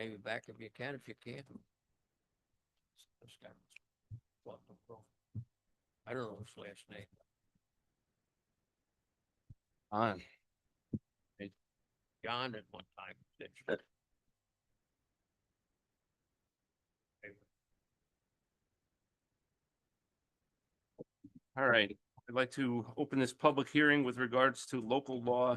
Maybe back if you can, if you can't. This guy was- I don't know his last name. On. John at one time. All right, I'd like to open this public hearing with regards to local law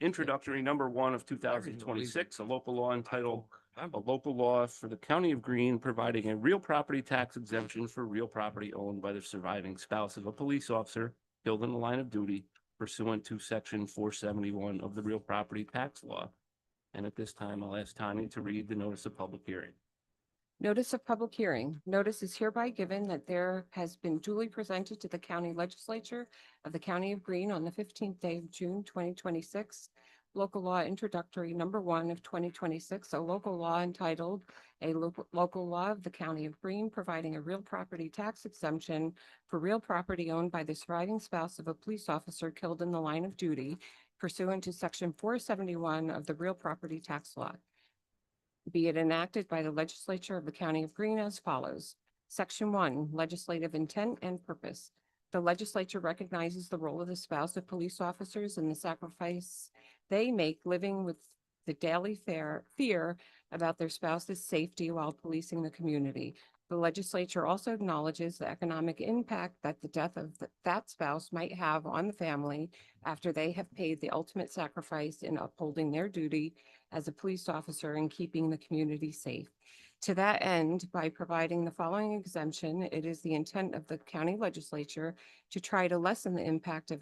introductory number 1 of 2026, a local law entitled a local law for the County of Greene providing a real property tax exemption for real property owned by the surviving spouse of a police officer killed in the line of duty pursuant to section 471 of the real property tax law. And at this time, I'll ask Tanya to read the notice of public hearing. Notice of public hearing. Notice is hereby given that there has been duly presented to the county legislature of the County of Greene on the 15th day of June, 2026. Local law introductory number 1 of 2026, a local law entitled a local law of the County of Greene providing a real property tax exemption for real property owned by the surviving spouse of a police officer killed in the line of duty pursuant to section 471 of the real property tax law. Be it enacted by the legislature of the County of Greene as follows. Section 1, legislative intent and purpose. The legislature recognizes the role of the spouse of police officers and the sacrifice they make living with the daily fear about their spouse's safety while policing the community. The legislature also acknowledges the economic impact that the death of that spouse might have on the family after they have paid the ultimate sacrifice in upholding their duty as a police officer and keeping the community safe. To that end, by providing the following exemption, it is the intent of the county legislature to try to lessen the impact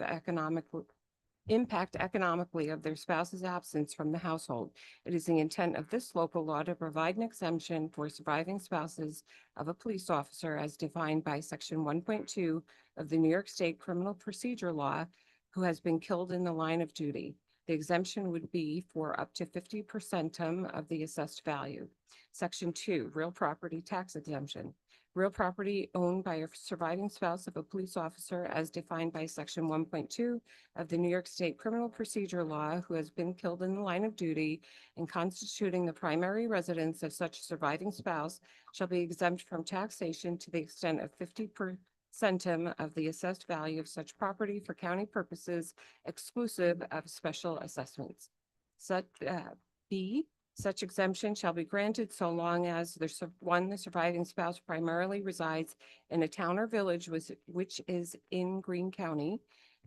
economically of their spouse's absence from the household. It is the intent of this local law to provide an exemption for surviving spouses of a police officer as defined by section 1.2 of the New York State Criminal Procedure Law who has been killed in the line of duty. The exemption would be for up to 50% of the assessed value. Section 2, real property tax exemption. Real property owned by a surviving spouse of a police officer as defined by section 1.2 of the New York State Criminal Procedure Law who has been killed in the line of duty and constituting the primary residence of such surviving spouse shall be exempt from taxation to the extent of 50% of the assessed value of such property for county purposes exclusive of special assessments. Such exemption shall be granted so long as the surviving spouse primarily resides in a town or village which is in Greene County,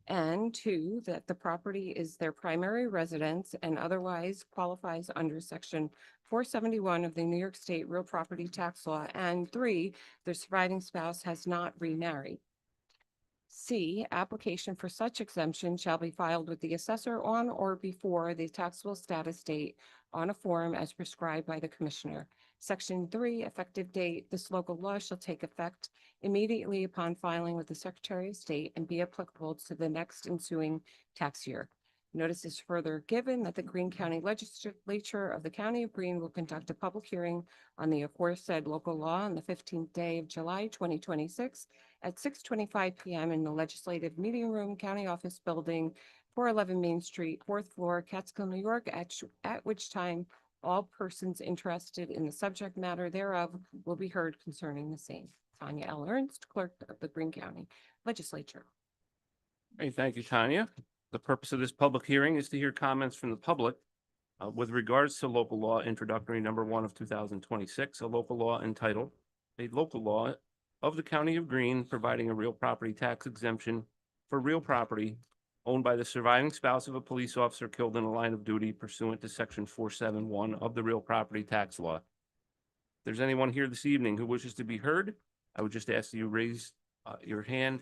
and 2, that the property is their primary residence and otherwise qualifies under section 471 of the New York State Real Property Tax Law, and 3, the surviving spouse has not remarried. C, application for such exemption shall be filed with the assessor on or before the taxable status date on a form as prescribed by the commissioner. Section 3, effective date. This local law shall take effect immediately upon filing with the Secretary of State and be applicable to the next ensuing tax year. Notice is further given that the Greene County Legislature of the County of Greene will conduct a public hearing on the aforesaid local law on the 15th day of July, 2026 at 6:25 p.m. in the Legislative Meeting Room, County Office Building, 411 Main Street, 4th floor, Catskill, New York, at which time all persons interested in the subject matter thereof will be heard concerning the same. Tanya L. Ernst, Clerk of the Greene County Legislature. Hey, thank you, Tanya. The purpose of this public hearing is to hear comments from the public with regards to local law introductory number 1 of 2026, a local law entitled a local law of the County of Greene providing a real property tax exemption for real property owned by the surviving spouse of a police officer killed in a line of duty pursuant to section 471 of the real property tax law. If there's anyone here this evening who wishes to be heard, I would just ask that you raise your hand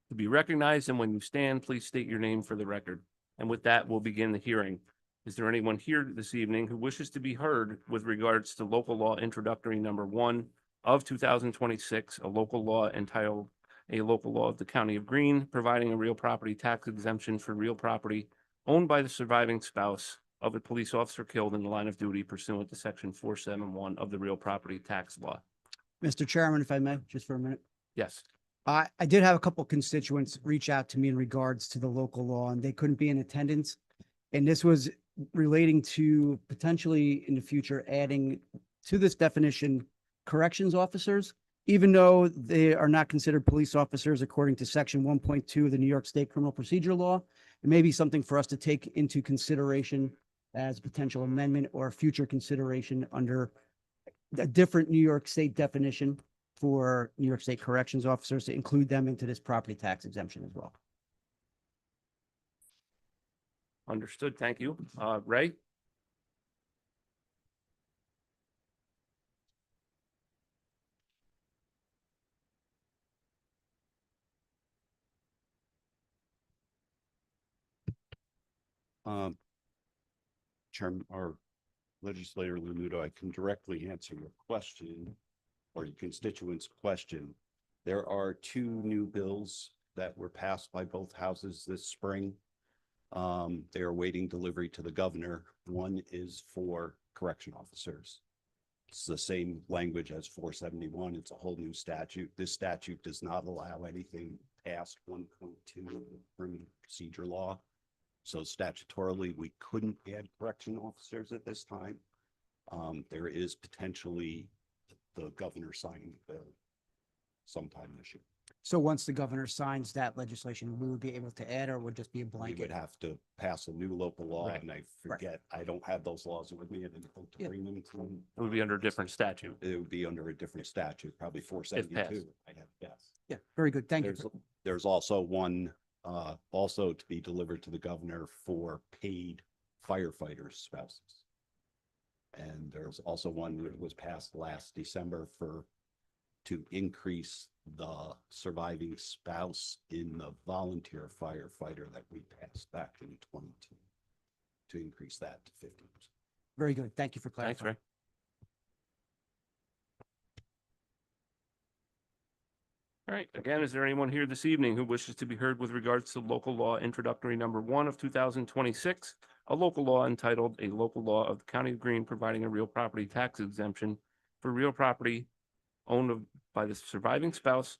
to be recognized, and when you stand, please state your name for the record. And with that, we'll begin the hearing. Is there anyone here this evening who wishes to be heard with regards to local law introductory number 1 of 2026, a local law entitled a local law of the County of Greene providing a real property tax exemption for real property owned by the surviving spouse of a police officer killed in the line of duty pursuant to section 471 of the real property tax law? Mr. Chairman, if I may, just for a minute. Yes. I did have a couple constituents reach out to me in regards to the local law, and they couldn't be in attendance. And this was relating to potentially in the future adding to this definition corrections officers, even though they are not considered police officers according to section 1.2 of the New York State Criminal Procedure Law. It may be something for us to take into consideration as a potential amendment or future consideration under a different New York State definition for New York State corrections officers, to include them into this property tax exemption as well. Understood. Thank you. Ray? Chairman or Legislator Lanudo, I can directly answer your question or your constituents' question. There are two new bills that were passed by both houses this spring. They are waiting delivery to the governor. One is for correction officers. It's the same language as 471. It's a whole new statute. This statute does not allow anything past 1.2 of the criminal procedure law. So statutorily, we couldn't add correction officers at this time. There is potentially the governor signing the bill sometime this year. So once the governor signs that legislation, we would be able to add, or would just be a We blanket? would have to pass a new local law, Right. and I forget, I don't have those laws with me. I didn't go to Yeah. bring them to them. It would be under a different statute. It would be under a different statute, probably 472. I have guess. Yeah, very good. Thank you. There's also one, also to be delivered to the governor for paid firefighters' spouses. And there's also one that was passed last December to increase the surviving spouse in the volunteer firefighter that we passed back in 22, to increase that to 50%. Very good. Thank you for Thanks, clarifying. Ray. All right. Again, is there anyone here this evening who wishes to be heard with regards to local law introductory number 1 of 2026, a local law entitled "A Local Law of the County of Greene Providing a Real Property Tax Exemption for Real Property Owned by the Surviving Spouse"?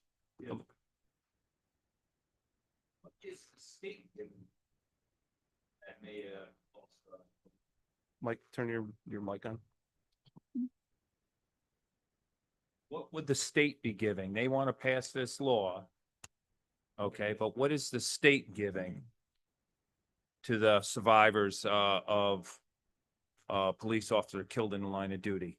Mike, turn your mic on. What would the state be giving? They want to pass this law. Okay, but what is the state giving to the survivors of police officer killed in the line of duty?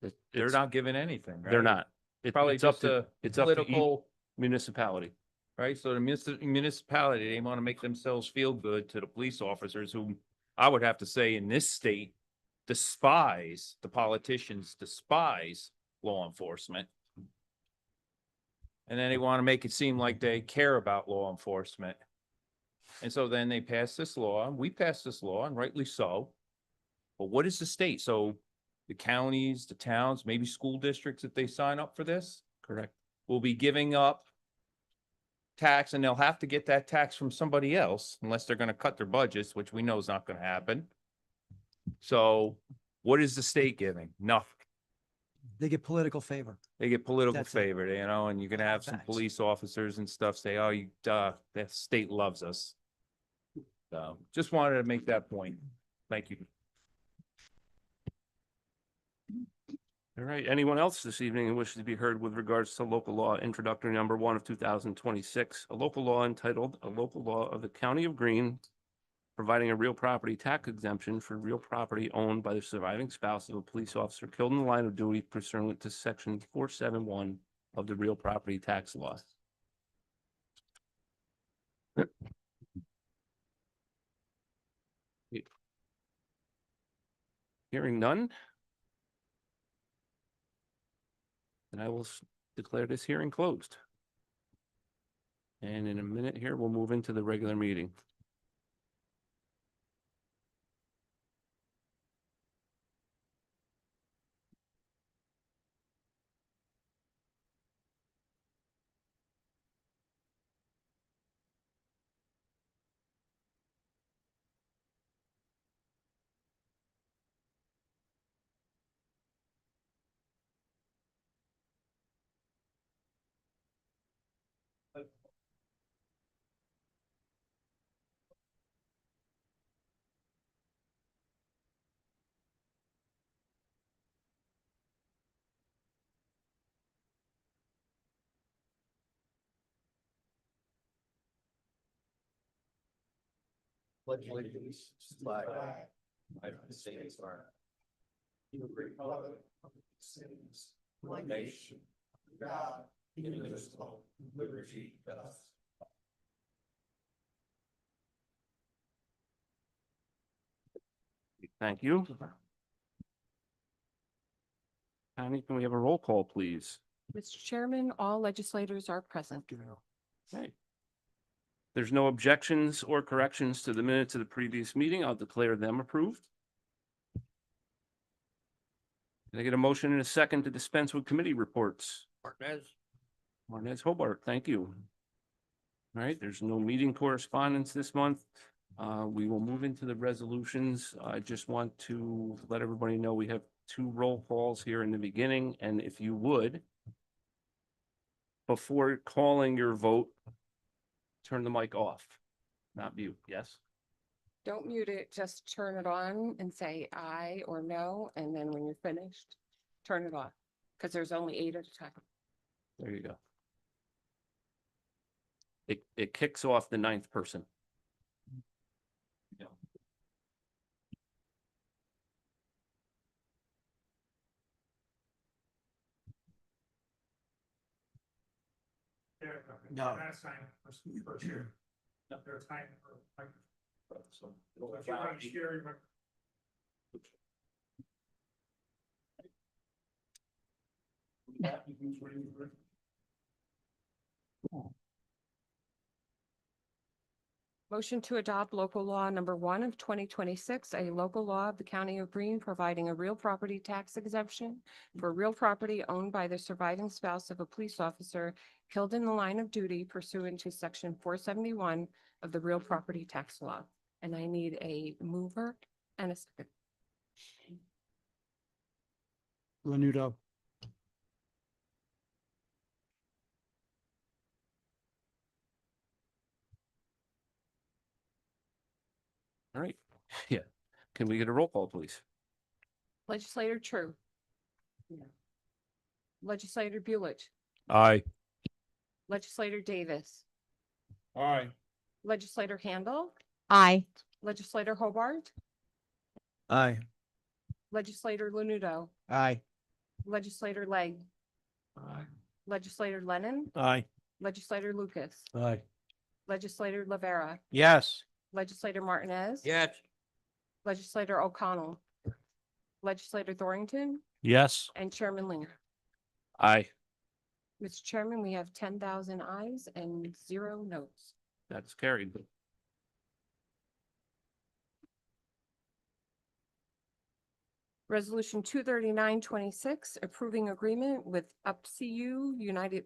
They're It's- not giving anything, right? They're not. Probably it's up just to a it's up to each political, municipality. right? So the municipality, they want to make themselves feel good to the police officers who, I would have to say, in this state, despise, the politicians despise law enforcement. And then they want to make it seem like they care about law enforcement. And so then they pass this law, we pass this law, and rightly so. But what is the state? So the counties, the towns, maybe school districts, if they sign up for this, Correct. will be giving up tax, and they'll have to get that tax from somebody else unless they're gonna cut their budgets, which we know is not gonna happen. So what is the state giving? Nothing. They get political favor. They get political That's it. favor, you know, and you can have some Facts. police officers and stuff say, oh, the state loves us. So just wanted to make that point. Thank you. All right. Anyone else this evening who wishes to be heard with regards to local law introductory number 1 of 2026, a local law entitled "A Local Law of the County of Greene Providing a Real Property Tax Exemption for Real Property Owned by the Surviving Spouse of a Police Officer Killed in the Line of Duty Pursuant to Section 471 of the Real Property Tax Law"? Hearing none. Then I will declare this hearing closed. And in a minute here, we'll move into the regular meeting. pledge allegiance to the flag of the United States of America, to the republic of the cities, one nation, under God, indivisible, with liberty and justice. Thank you. Connie, can we have a roll call, please? Mr. Chairman, all legislators are present. Okay. There's no objections or corrections to the minutes of the previous meeting. I'll declare them approved. Can I get a motion and a second to dispense with committee reports? Martinez Hobart, thank you. All right, there's no meeting correspondence this month. We will move into the resolutions. I just want to let everybody know we have 2 roll calls here in the beginning, and if you would, before calling your vote, turn the mic off, not mute, yes? Don't mute it, just turn it on and say aye or no, and then when you're finished, turn it off, because there's only 8 at a time. There you go. It kicks off the 9th person. No. Motion to adopt local law number 1 of 2026, a local law of the County of Greene providing a real property tax exemption for real property owned by the surviving spouse of a police officer killed in the line of duty pursuant to section 471 of the real property tax law. And I need a mover and a second. Lanudo. All right, yeah. Can we get a roll call, please? Legislator True. Legislator Buelich. Aye. Legislator Davis. Aye. Legislator Handel. Aye. Legislator Hobart. Aye. Legislator Lanudo. Aye. Legislator Legg. Aye. Legislator Lennon. Aye. Legislator Lucas. Aye. Legislator Rivera. Yes. Legislator Martinez. Yes. Legislator O'Connell. Legislator Thornton Yes. and Chairman Linger. Aye, Mr. Chairman, we have 10,000 ayes and 0 noes. that's carried. Resolution 239-26, approving agreement with UPCU United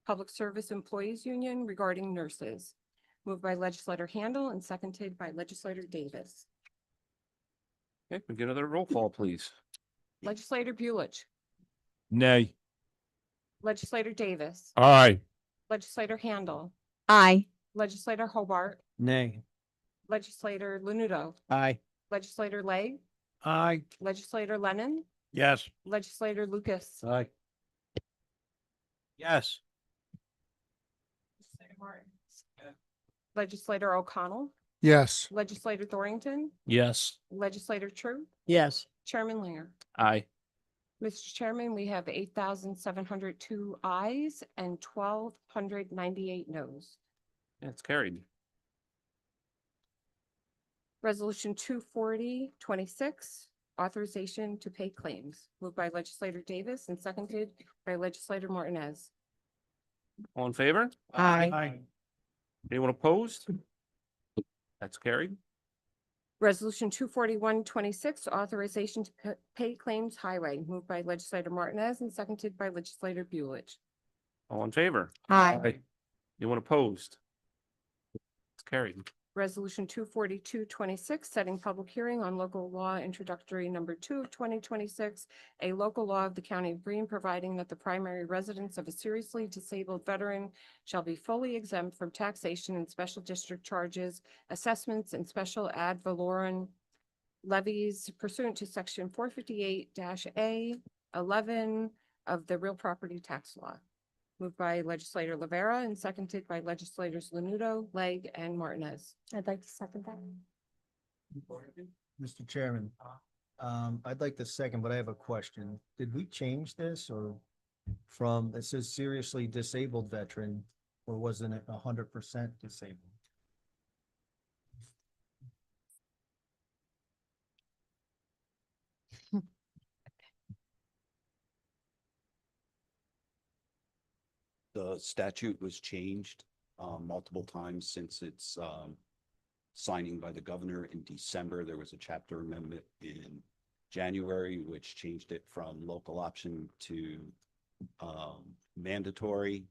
Public Service Employees Union regarding nurses. Moved by legislator Handel and seconded by legislator Davis. Okay, we get another roll call, please. Legislator Buelich. Nay. Legislator Davis. Aye. Legislator Handel. Aye. Legislator Hobart. Nay. Legislator Lanudo. Aye. Legislator Legg. Aye. Legislator Lennon. Yes. Legislator Lucas. Aye. Yes. Legislator O'Connell. Yes. Legislator Thornton. Yes. Legislator True. Yes. Chairman Linger. Aye, Mr. Chairman, we have 8,702 ayes and 1,298 noes. that's carried. Resolution 240-26, authorization to pay claims. Moved by legislator Davis and seconded by legislator Martinez. All in favor? Aye. Anyone opposed? That's carried. Resolution 241-26, authorization to pay claims highway. Moved by legislator Martinez and seconded by legislator Buelich. All in favor? Aye. Anyone opposed? It's carried. Resolution 242-26, setting public hearing on local law introductory number 2 of 2026, a local law of the County of Greene providing that the primary residence of a seriously disabled veteran shall be fully exempt from taxation and special district charges, assessments, and special ad valorem levies pursuant to section 458-A11 of the real property tax law. Moved by legislator Rivera and seconded by legislators Lanudo, Legg, and Martinez. I'd like to second that. Mr. Chairman, I'd like to second, but I have a question. Did we change this or from, it says seriously disabled veteran, or wasn't it 100% disabled? The statute was changed multiple times since its signing by the governor in December. There was a chapter amendment in January, which changed it from local option to mandatory.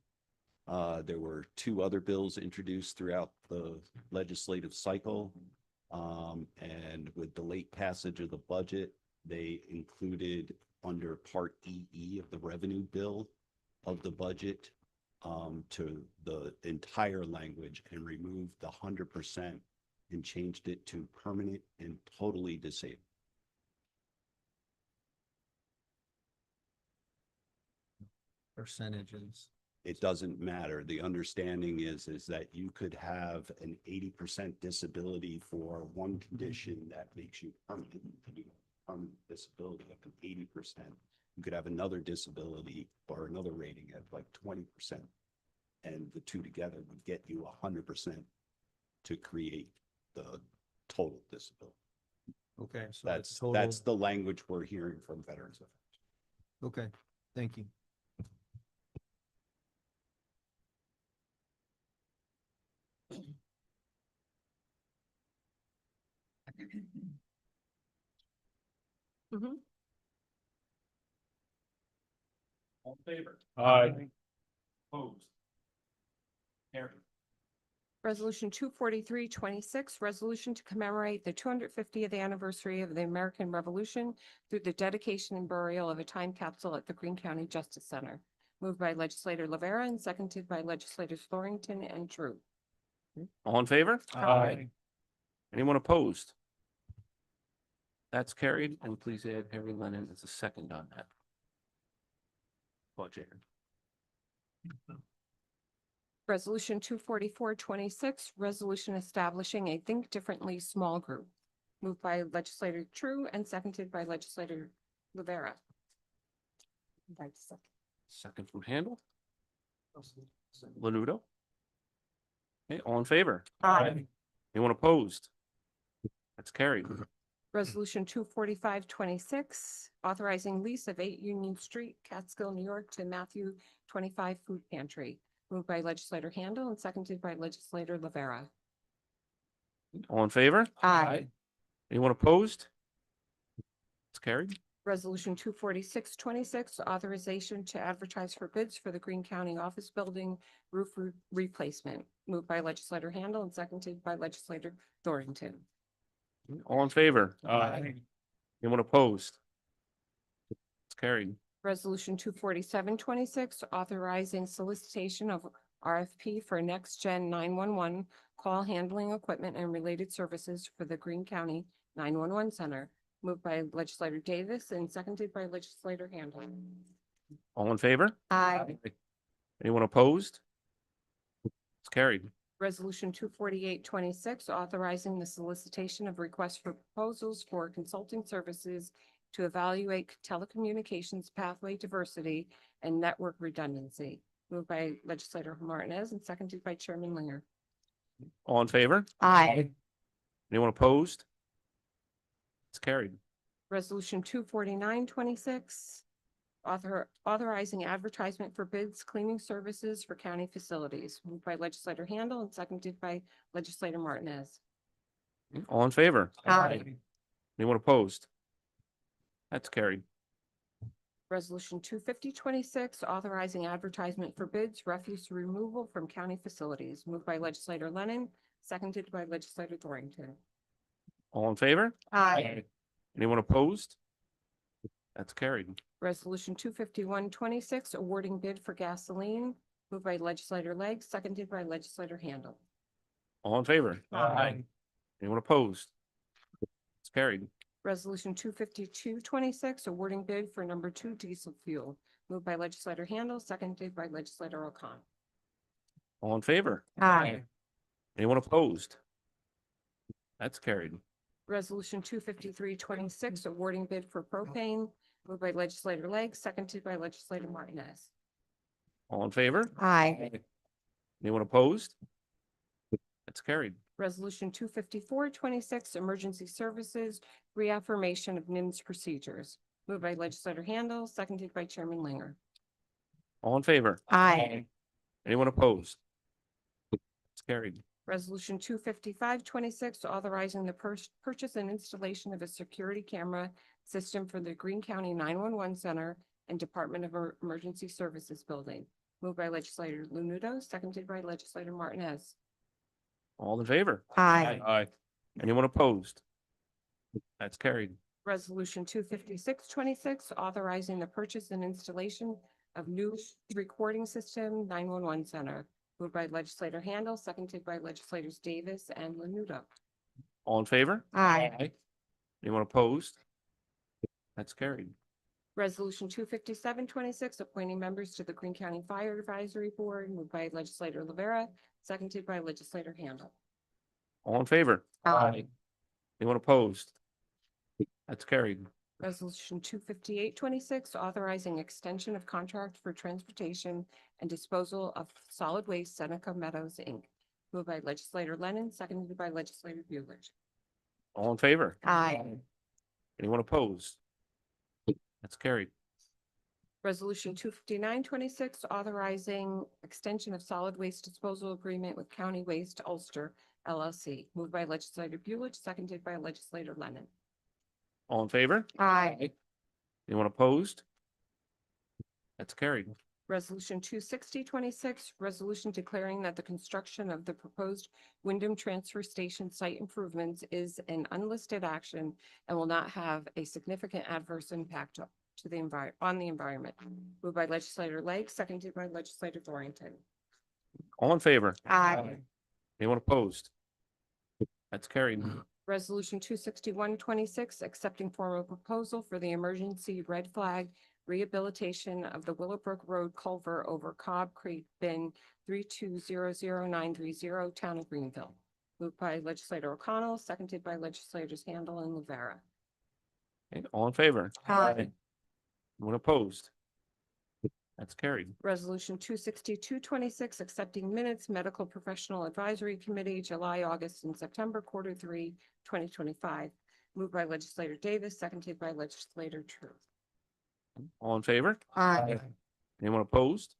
There were two other bills introduced throughout the legislative cycle. And with the late passage of the budget, they included under Part EE of the revenue bill of the budget to the entire language and removed the 100% and changed it to permanent and totally disabled. Percentages. It doesn't matter. The understanding is that you could have an 80% disability for one condition that makes you permanent. You have permanent disability up to 80%. You could have another disability or another rating at like 20%. And the two together would get you 100% to create the total disability. Okay, so That's total. the language we're hearing from Veterans Affairs. Okay, thank you. Mhm. All in favor? Aye. Opposed? Carried. Resolution 243-26, resolution to commemorate the 250th anniversary of the American Revolution through the dedication and burial of a time capsule at the Greene County Justice Center. Moved by legislator Rivera and seconded by legislators Thornton and True. All in favor? Aye. Anyone opposed? That's carried, and please add Harry Lennon as a second on that budget. Resolution 244-26, resolution establishing a Think Differently small group. Moved by legislator True and seconded by legislator Rivera. Second from Handle. Lanudo. Okay, all in favor? Aye. Anyone opposed? That's carried. Resolution 245-26, authorizing lease of 8 Union Street, Catskill, New York to Matthew 25 Food Pantry. Moved by legislator Handle and seconded by legislator Rivera. All in favor? Aye. Anyone opposed? It's carried. Resolution 246-26, authorization to advertise for bids for the Greene County Office Building roof replacement. Moved by legislator Handle and seconded by legislator Thornton. All in favor? Aye. Anyone opposed? It's carried. Resolution 247-26, authorizing solicitation of RFP for next gen 911 call handling equipment and related services for the Greene County 911 Center. Moved by legislator Davis and seconded by legislator Handle. All in favor? Aye. Anyone opposed? It's carried. Resolution 248-26, authorizing the solicitation of requests for proposals for consulting services to evaluate telecommunications pathway diversity and network redundancy. Moved by legislator Martinez and seconded by Chairman Linger. All in favor? Aye. Anyone opposed? It's carried. Resolution 249-26, authorizing advertisement for bids cleaning services for county facilities. Moved by legislator Handle and seconded by legislator Martinez. All in favor? Aye. Anyone opposed? That's carried. Resolution 250-26, authorizing advertisement for bids refuse removal from county facilities. Moved by legislator Lennon, seconded by legislator Thornton. All in favor? Aye. Anyone opposed? That's carried. Resolution 251-26, awarding bid for gasoline. Moved by legislator Legg, seconded by legislator Handle. All in favor? Aye. Anyone opposed? It's carried. Resolution 252-26, awarding bid for number 2 diesel fuel. Moved by legislator Handle, seconded by legislator O'Connor. All in favor? Aye. Anyone opposed? That's carried. Resolution 253-26, awarding bid for propane, moved by legislator Lang, seconded by legislator Martinez. All in favor? Aye. Anyone opposed? That's carried. Resolution 254-26, emergency services, reaffirmation of NIMS procedures, moved by legislator Handle, seconded by Chairman Linger. All in favor? Aye. Anyone opposed? It's carried. Resolution 255-26, authorizing the purchase and installation of a security camera system for the Greene County 911 Center and Department of Emergency Services Building, moved by legislator Lanudo, seconded by legislator Martinez. All in favor? Aye. Anyone opposed? That's carried. Resolution 256-26, authorizing the purchase and installation of new recording system 911 Center, moved by legislator Handle, seconded by legislators Davis and Lanudo. All in favor? Aye. Anyone opposed? That's carried. Resolution 257-26, appointing members to the Greene County Fire Advisory Board, moved by legislator Rivera, seconded by legislator Handle. All in favor? Aye. Anyone opposed? That's carried. Resolution 258-26, authorizing extension of contract for transportation and disposal of solid waste Seneca Meadows, Inc., moved by legislator Lennon, seconded by legislator Bueller. All in favor? Aye. Anyone opposed? That's carried. Resolution 259-26, authorizing extension of solid waste disposal agreement with County Waste Ulster LLC, moved by legislator Bueller, seconded by legislator Lennon. All in favor? Aye. Anyone opposed? That's carried. Resolution 260-26, resolution declaring that the construction of the proposed Wyndham Transfer Station site improvements is an unlisted action and will not have a significant adverse impact to the on the environment. Moved by legislator Lake, seconded by legislator Dorrington. All in favor? Aye. Anyone opposed? That's carried. Resolution 261-26, accepting formal proposal for the emergency red flag rehabilitation of the Willowbrook Road culvert over Cobb Creek bin 3200930, Town of Greenville. Moved by legislator O'Connell, seconded by legislators Handle and Rivera. Okay, all in favor? Aye. Anyone opposed? That's carried. Resolution 262-26, accepting minutes, medical professional advisory committee, July, August, and September, quarter 3, 2025. Moved by legislator Davis, seconded by legislator True. All in favor? Aye. Anyone opposed?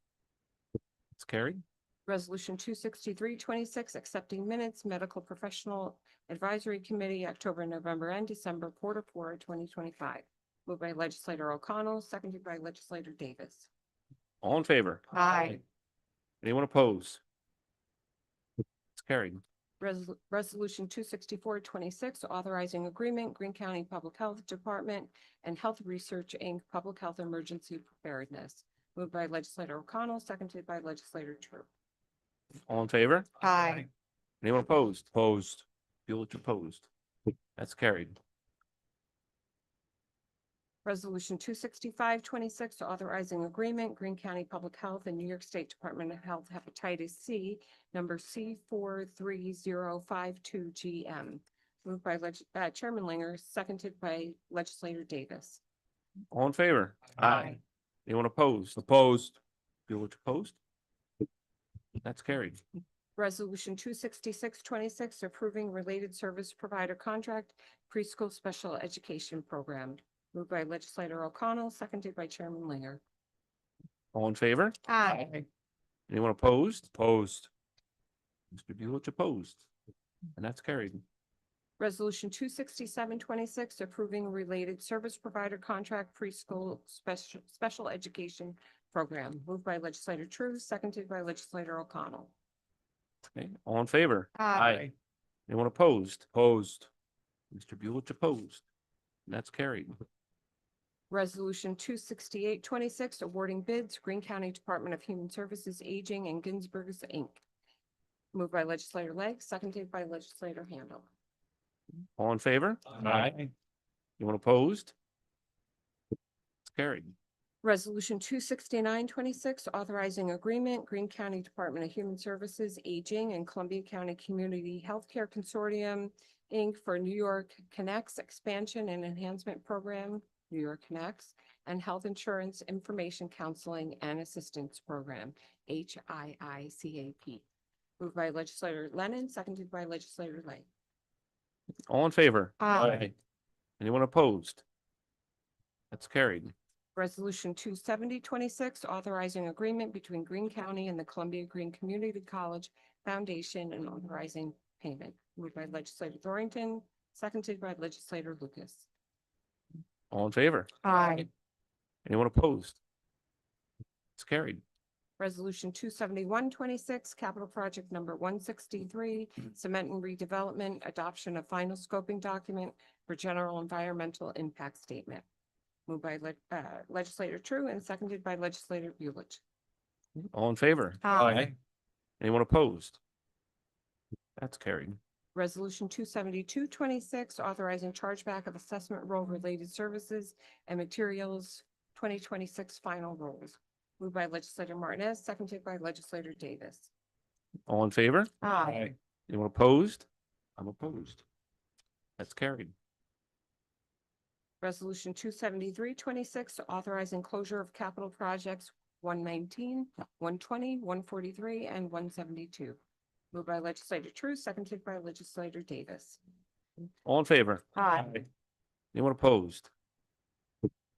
It's carried. Resolution 263-26, accepting minutes, medical professional advisory committee, October, November, and December, quarter 4, 2025. Moved by legislator O'Connell, seconded by legislator Davis. All in favor? Aye. Anyone opposed? It's carried. Resolution 264-26, authorizing agreement, Greene County Public Health Department and Health Research, Inc., Public Health Emergency Preparedness. Moved by legislator O'Connell, seconded by legislator True. All in favor? Aye. Anyone opposed? Opposed. Bueller opposed. That's carried. Resolution 265-26, authorizing agreement, Greene County Public Health and New York State Department of Health Hepatitis C, number C43052GM. Moved by Chairman Linger, seconded by legislator Davis. All in favor? Aye. Anyone opposed? Opposed. Bueller opposed? That's carried. Resolution 266-26, approving related service provider contract preschool special education program. Moved by legislator O'Connell, seconded by Chairman Linger. All in favor? Aye. Anyone opposed? Opposed. Mr. Bueller opposed. And that's carried. Resolution 267-26, approving related service provider contract preschool special education program. Moved by legislator True, seconded by legislator O'Connell. Okay, all in favor? Aye. Anyone opposed? Opposed. Mr. Bueller opposed. And that's carried. Resolution 268-26, awarding bids, Greene County Department of Human Services, Aging, and Ginsburg's, Inc. Moved by legislator Legg, seconded by legislator Handle. All in favor? Aye. Anyone opposed? It's carried. Resolution 269-26, authorizing agreement, Greene County Department of Human Services, Aging, and Columbia County Community Healthcare Consortium Inc. for New York Connects Expansion and Enhancement Program, New York Connects, and Health Insurance Information Counseling and Assistance Program, HIICAP. Moved by legislator Lennon, seconded by legislator Lang. All in favor? Aye. Anyone opposed? That's carried. Resolution 27026, authorizing agreement between Greene County and the Columbia Green Community College Foundation and authorizing payment. Moved by legislator Dorrington, seconded by legislator Lucas. All in favor? Aye. Anyone opposed? It's carried. Resolution 27126, capital project number 163, cement and redevelopment, adoption of final scoping document for general environmental impact statement. Moved by legislator True and seconded by legislator Buelich. All in favor? Aye. Anyone opposed? That's carried. Resolution 27226, authorizing chargeback of assessment role related services and materials 2026 final rolls. Moved by legislator Martinez, seconded by legislator Davis. All in favor? Aye. Anyone opposed? I'm opposed. That's carried. Resolution 27326, authorizing closure of capital projects 119, 120, 143, and 172. Moved by legislator True, seconded by legislator Davis. All in favor? Aye. Anyone opposed?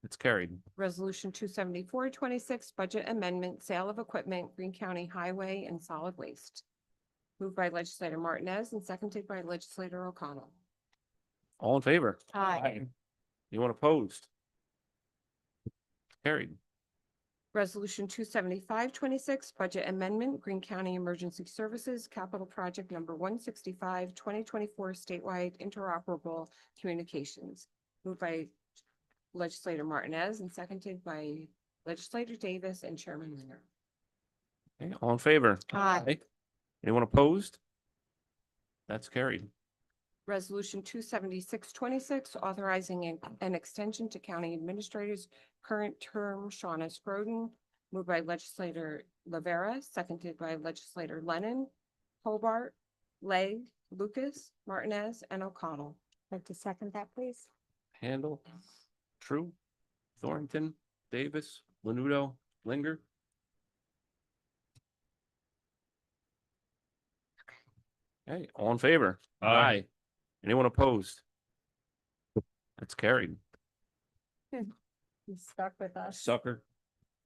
It's carried. Resolution 27426, budget amendment, sale of equipment, Greene County Highway and Solid Waste. Moved by legislator Martinez and seconded by legislator O'Connell. All in favor? Aye. Anyone opposed? Carried. Resolution 27526, budget amendment, Greene County Emergency Services, capital project number 165, 2024 statewide interoperable communications. Moved by legislator Martinez and seconded by legislator Davis and Chairman Linger. Okay, all in favor? Aye. Anyone opposed? That's carried. Resolution 27626, authorizing an extension to county administrator's current term, Shauna Scroden. Moved by legislator Rivera, seconded by legislator Lennon, Hobart, Legg, Lucas, Martinez, and O'Connell. Like to second that, please? Handle, True, Thornton, Davis, Lanudo, Linger. Okay, all in favor? Aye. Anyone opposed? That's carried. You stuck with us. Sucker.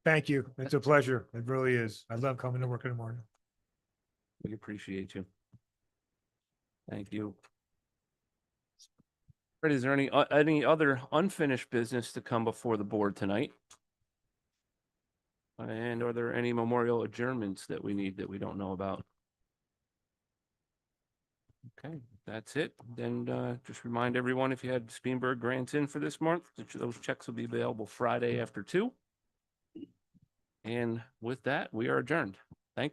Thank you. It's a pleasure. It really is. I love coming to work in the morning. We appreciate you. Thank you. Right, is there any other unfinished business to come before the board tonight? And are there any memorial adjournments that we need that we don't know about? Okay, that's it. Then just remind everyone, if you had Speenberg grants in for this month, those checks will be available Friday after 2. And with that, we are adjourned.